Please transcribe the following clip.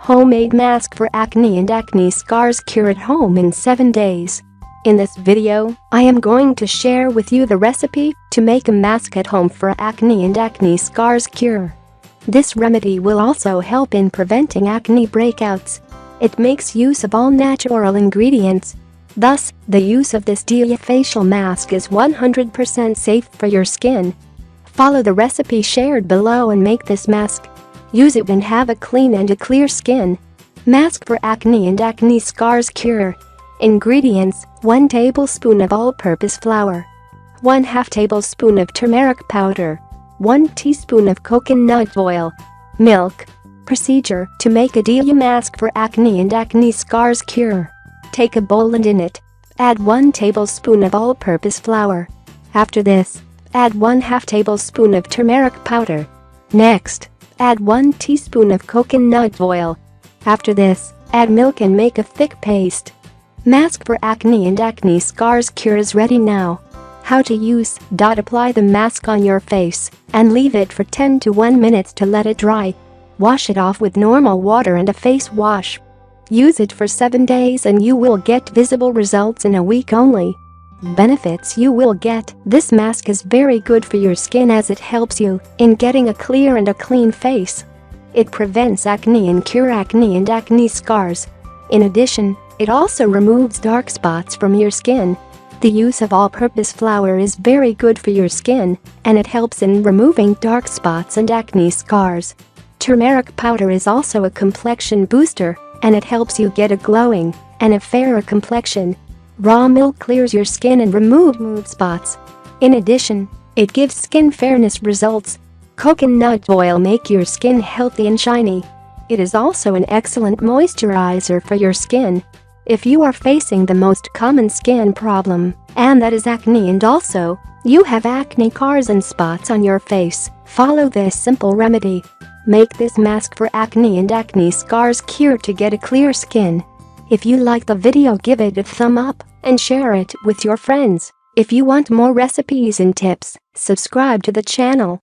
Homemade mask for acne and acne scars, cure at home in 7 days. In this video, I am going to share with you the recipe to make a mask at home for acne and acne scars cure. This remedy will also help in preventing acne breakouts. It makes use of all natural ingredients. Thus, the use of this facial mask is 100% safe for your skin. Follow the recipe shared below and make this mask. Use it and have a clean and a clear skin. Mask for acne and acne scars cure. Ingredients: 1 tablespoon of all-purpose flour, 1/2 tablespoon of turmeric powder, 1 teaspoon of coconut oil, milk. Procedure: to make a mask for acne and acne scars cure. Take a bowl and in it, add 1 tablespoon of all-purpose flour. After this, add 1/2 tablespoon of turmeric powder. Next, add 1 teaspoon of coconut oil. After this, add milk and make a thick paste. Mask for acne and acne scars cure is ready now. How to use: apply the mask on your face and leave it for 10 to 1 minutes to let it dry. Wash it off with normal water and a face wash. Use it for 7 days and you will get visible results in a week only. Benefits you will get: this mask is very good for your skin as it helps you in getting a clear and a clean face. It prevents acne and cure acne and acne scars. In addition, it also removes dark spots from your skin. The use of all-purpose flour is very good for your skin, and it helps in removing dark spots and acne scars. Turmeric powder is also a complexion booster, and it helps you get a glowing and a fairer complexion. Raw milk clears your skin and removes mood spots. In addition, it gives skin fairness results. Coconut oil makes your skin healthy and shiny. It is also an excellent moisturizer for your skin. If you are facing the most common skin problem, and that is acne, and also you have acne scars and spots on your face, follow this simple remedy. Make this mask for acne and acne scars cure to get a clear skin. If you like the video, give it a thumb up and share it with your friends. If you want more recipes and tips, subscribe to the channel.